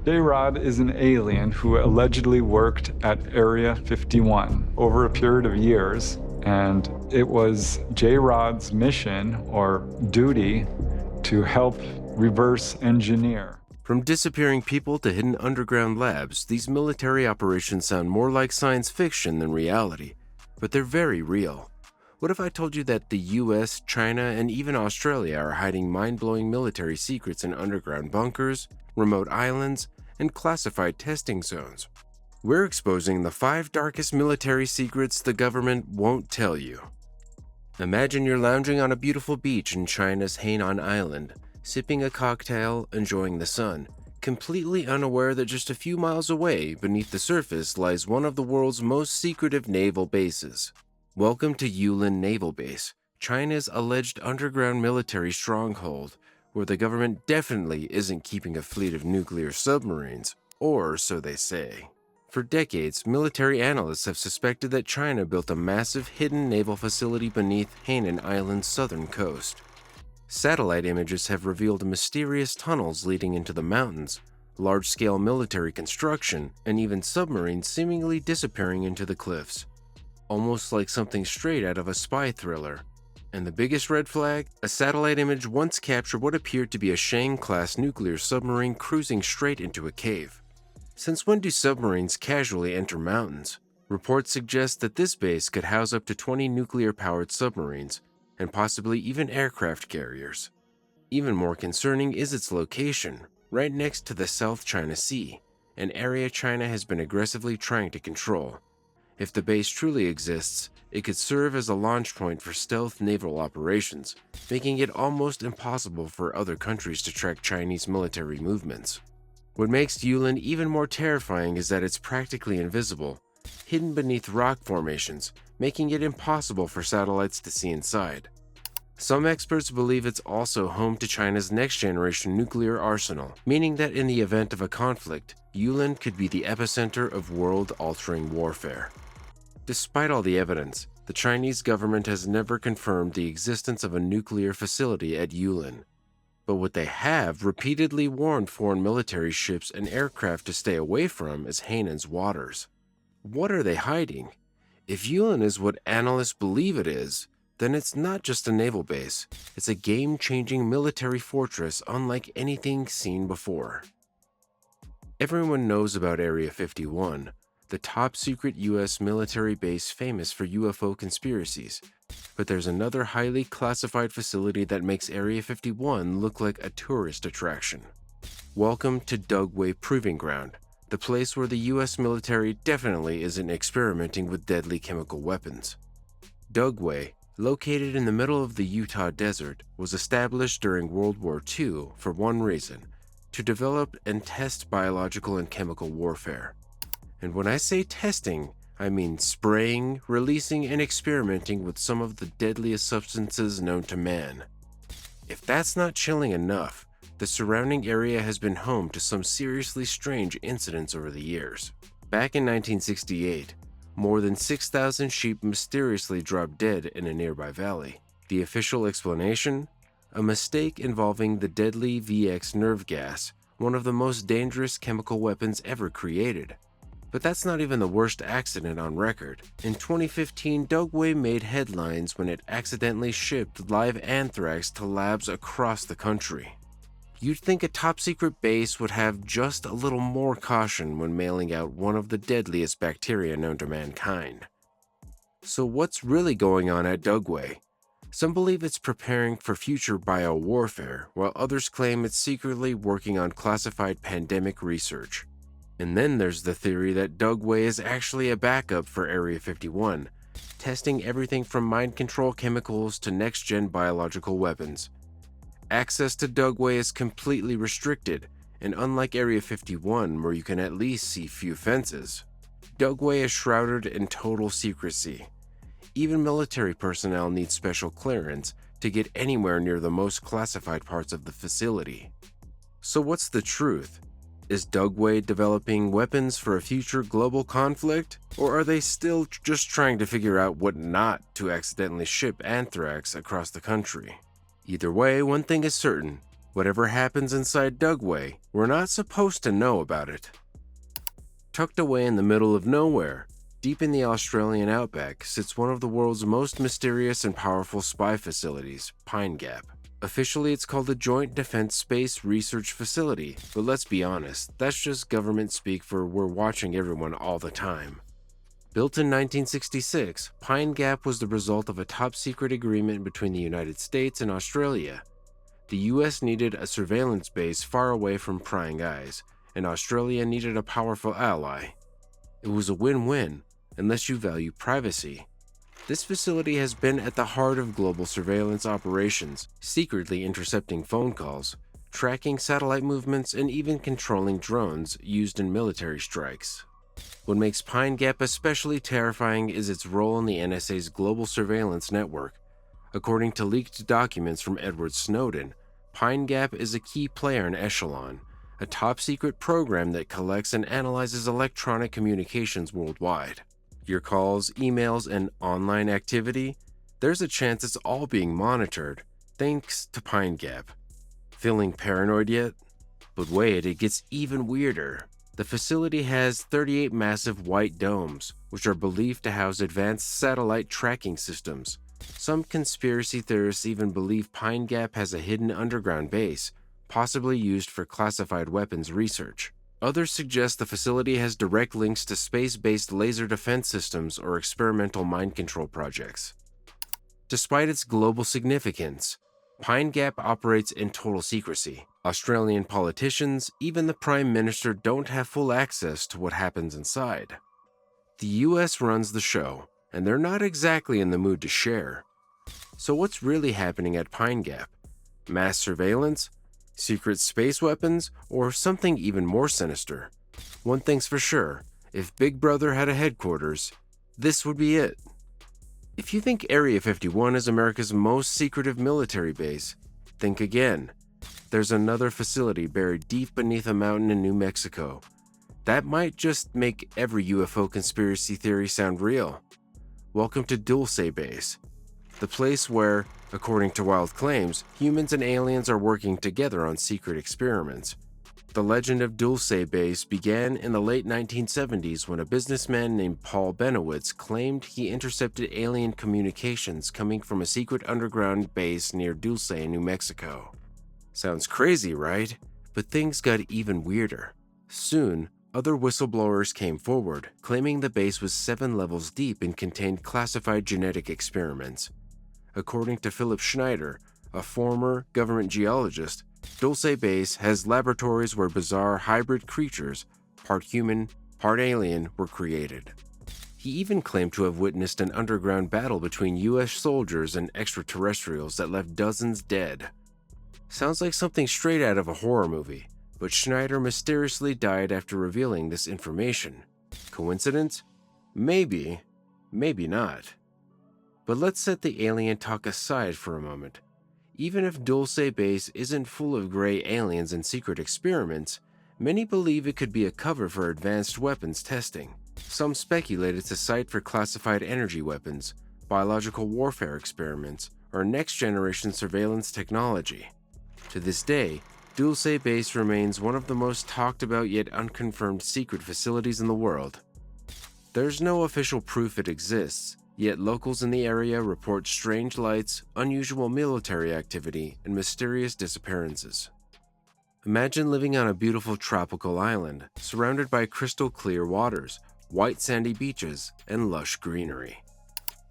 J-Rod is an alien who allegedly worked at Area 51 over a period of years, and it was J-Rod's mission or duty to help reverse engineer. From disappearing people to hidden underground labs, these military operations sound more like science fiction than reality, but they're very real. What if I told you that the US, China, and even Australia are hiding mind-blowing military secrets in underground bunkers, remote islands, and classified testing zones? We're exposing the 5 darkest military secrets the government won't tell you. Imagine you're lounging on a beautiful beach in China's Hainan Island, sipping a cocktail, enjoying the sun, completely unaware that just a few miles away, beneath the surface, lies one of the world's most secretive naval bases. Welcome to Yulin Naval Base, China's alleged underground military stronghold, where the government definitely isn't keeping a fleet of nuclear submarines, or so they say. For decades, military analysts have suspected that China built a massive hidden naval facility beneath Hainan Island's southern coast. Satellite images have revealed mysterious tunnels leading into the mountains, large-scale military construction, and even submarines seemingly disappearing into the cliffs. Almost like something straight out of a spy thriller. And the biggest red flag? A satellite image once captured what appeared to be a Shang-class nuclear submarine cruising straight into a cave. Since when do submarines casually enter mountains? Reports suggest that this base could house up to 20 nuclear-powered submarines, and possibly even aircraft carriers. Even more concerning is its location, right next to the South China Sea, an area China has been aggressively trying to control. If the base truly exists, it could serve as a launch point for stealth naval operations, making it almost impossible for other countries to track Chinese military movements. What makes Yulin even more terrifying is that it's practically invisible, hidden beneath rock formations, making it impossible for satellites to see inside. Some experts believe it's also home to China's next-generation nuclear arsenal, meaning that in the event of a conflict, Yulin could be the epicenter of world-altering warfare. Despite all the evidence, the Chinese government has never confirmed the existence of a nuclear facility at Yulin. But what they have repeatedly warned foreign military ships and aircraft to stay away from is Hainan's waters. What are they hiding? If Yulin is what analysts believe it is, then it's not just a naval base, it's a game-changing military fortress unlike anything seen before. Everyone knows about Area 51, the top-secret US military base famous for UFO conspiracies, but there's another highly classified facility that makes Area 51 look like a tourist attraction. Welcome to Dugway Proving Ground, the place where the US military definitely isn't experimenting with deadly chemical weapons. Dugway, located in the middle of the Utah desert, was established during World War II for one reason: to develop and test biological and chemical warfare. And when I say testing, I mean spraying, releasing, and experimenting with some of the deadliest substances known to man. If that's not chilling enough, the surrounding area has been home to some seriously strange incidents over the years. Back in 1968, more than 6,000 sheep mysteriously dropped dead in a nearby valley. The official explanation? A mistake involving the deadly VX nerve gas, one of the most dangerous chemical weapons ever created. But that's not even the worst accident on record. In 2015, Dugway made headlines when it accidentally shipped live anthrax to labs across the country. You'd think a top-secret base would have just a little more caution when mailing out one of the deadliest bacteria known to mankind. So what's really going on at Dugway? Some believe it's preparing for future biowarfare, while others claim it's secretly working on classified pandemic research. And then there's the theory that Dugway is actually a backup for Area 51, testing everything from mind control chemicals to next-gen biological weapons. Access to Dugway is completely restricted, and unlike Area 51, where you can at least see few fences, Dugway is shrouded in total secrecy. Even military personnel need special clearance to get anywhere near the most classified parts of the facility. So what's the truth? Is Dugway developing weapons for a future global conflict? Or are they still just trying to figure out what not to accidentally ship anthrax across the country? Either way, one thing is certain: Whatever happens inside Dugway, we're not supposed to know about it. Tucked away in the middle of nowhere, deep in the Australian outback, sits one of the world's most mysterious and powerful spy facilities, Pine Gap. Officially, it's called the Joint Defense Space Research Facility, but let's be honest, that's just government speak for we're watching everyone all the time. Built in 1966, Pine Gap was the result of a top-secret agreement between the United States and Australia. The US needed a surveillance base far away from prying eyes, and Australia needed a powerful ally. It was a win-win, unless you value privacy. This facility has been at the heart of global surveillance operations, secretly intercepting phone calls, tracking satellite movements, and even controlling drones used in military strikes. What makes Pine Gap especially terrifying is its role in the NSA's global surveillance network. According to leaked documents from Edward Snowden, Pine Gap is a key player in Echelon, a top-secret program that collects and analyzes electronic communications worldwide. Your calls, emails, and online activity, there's a chance it's all being monitored, thanks to Pine Gap. Feeling paranoid yet? But wait, it gets even weirder. The facility has 38 massive white domes, which are believed to house advanced satellite tracking systems. Some conspiracy theorists even believe Pine Gap has a hidden underground base, possibly used for classified weapons research. Others suggest the facility has direct links to space-based laser defense systems or experimental mind control projects. Despite its global significance, Pine Gap operates in total secrecy. Australian politicians, even the Prime Minister, don't have full access to what happens inside. The US runs the show, and they're not exactly in the mood to share. So what's really happening at Pine Gap? Mass surveillance? Secret space weapons, or something even more sinister? One thing's for sure, if Big Brother had a headquarters, this would be it. If you think Area 51 is America's most secretive military base, think again. There's another facility buried deep beneath a mountain in New Mexico. That might just make every UFO conspiracy theory sound real. Welcome to Dulce Base, the place where, according to wild claims, humans and aliens are working together on secret experiments. The legend of Dulce Base began in the late 1970s when a businessman named Paul Benowitz claimed he intercepted alien communications coming from a secret underground base near Dulce, New Mexico. Sounds crazy, right? But things got even weirder. Soon, other whistleblowers came forward, claiming the base was 7 levels deep and contained classified genetic experiments. According to Philip Schneider, a former government geologist, Dulce Base has laboratories where bizarre hybrid creatures, part human, part alien, were created. He even claimed to have witnessed an underground battle between US soldiers and extraterrestrials that left dozens dead. Sounds like something straight out of a horror movie, but Schneider mysteriously died after revealing this information. Coincidence? Maybe, maybe not. But let's set the alien talk aside for a moment. Even if Dulce Base isn't full of gray aliens and secret experiments, many believe it could be a cover for advanced weapons testing. Some speculate it's a site for classified energy weapons, biological warfare experiments, or next-generation surveillance technology. To this day, Dulce Base remains one of the most talked about yet unconfirmed secret facilities in the world. There's no official proof it exists, yet locals in the area report strange lights, unusual military activity, and mysterious disappearances. Imagine living on a beautiful tropical island, surrounded by crystal clear waters, white sandy beaches, and lush greenery.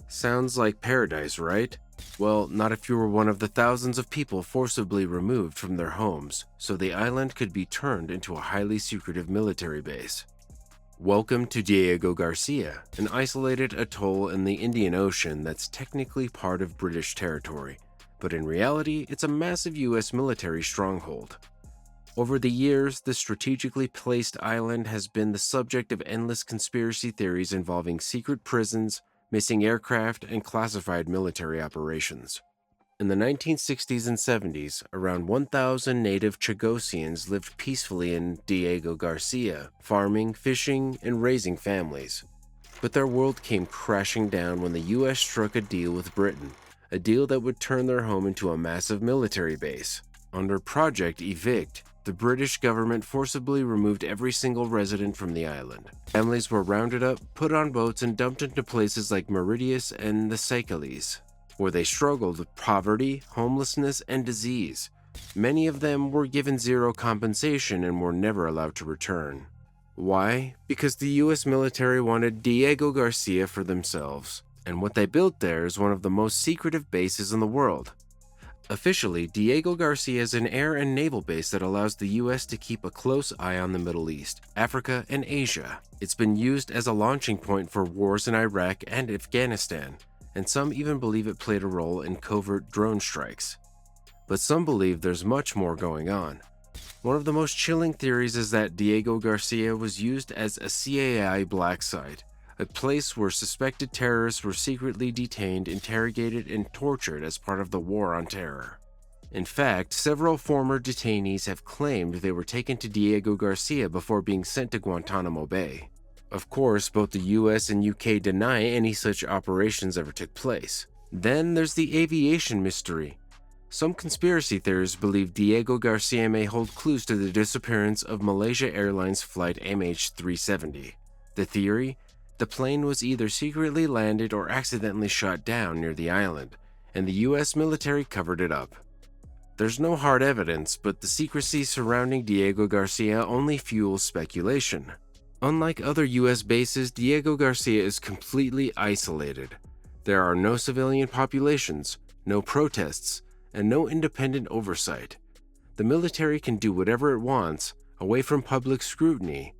Sounds like paradise, right? Well, not if you were one of the thousands of people forcibly removed from their homes, so the island could be turned into a highly secretive military base. Welcome to Diego Garcia, an isolated atoll in the Indian Ocean that's technically part of British territory, but in reality, it's a massive US military stronghold. Over the years, this strategically placed island has been the subject of endless conspiracy theories involving secret prisons, missing aircraft, and classified military operations. In the 1960s and 70s, around 1,000 native Chagosians lived peacefully in Diego Garcia, farming, fishing, and raising families. But their world came crashing down when the US struck a deal with Britain, a deal that would turn their home into a massive military base. Under Project Evict, the British government forcibly removed every single resident from the island. Families were rounded up, put on boats, and dumped into places like Mauritius and the Seychelles, where they struggled with poverty, homelessness, and disease. Many of them were given zero compensation and were never allowed to return. Why? Because the US military wanted Diego Garcia for themselves, and what they built there is one of the most secretive bases in the world. Officially, Diego Garcia is an air and naval base that allows the US to keep a close eye on the Middle East, Africa, and Asia. It's been used as a launching point for wars in Iraq and Afghanistan, and some even believe it played a role in covert drone strikes. But some believe there's much more going on. One of the most chilling theories is that Diego Garcia was used as a CIA black site, a place where suspected terrorists were secretly detained, interrogated, and tortured as part of the War on Terror. In fact, several former detainees have claimed they were taken to Diego Garcia before being sent to Guantanamo Bay. Of course, both the US and UK deny any such operations ever took place. Then there's the aviation mystery. Some conspiracy theorists believe Diego Garcia may hold clues to the disappearance of Malaysia Airlines flight MH370. The theory? The plane was either secretly landed or accidentally shot down near the island, and the US military covered it up. There's no hard evidence, but the secrecy surrounding Diego Garcia only fuels speculation. Unlike other US bases, Diego Garcia is completely isolated. There are no civilian populations, no protests, and no independent oversight. The military can do whatever it wants, away from public scrutiny.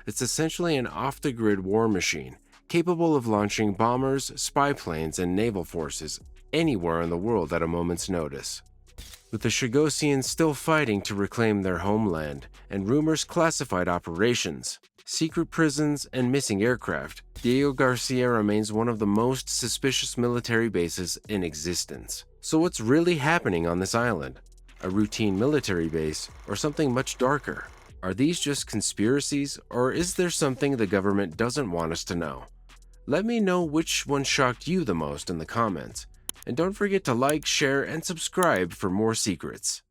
It's essentially an off-the-grid war machine, capable of launching bombers, spy planes, and naval forces anywhere in the world at a moment's notice. With the Chagosians still fighting to reclaim their homeland, and rumors classified operations, secret prisons, and missing aircraft, Diego Garcia remains one of the most suspicious military bases in existence. So what's really happening on this island? A routine military base, or something much darker? Are these just conspiracies, or is there something the government doesn't want us to know? Let me know which one shocked you the most in the comments. And don't forget to like, share, and subscribe for more secrets.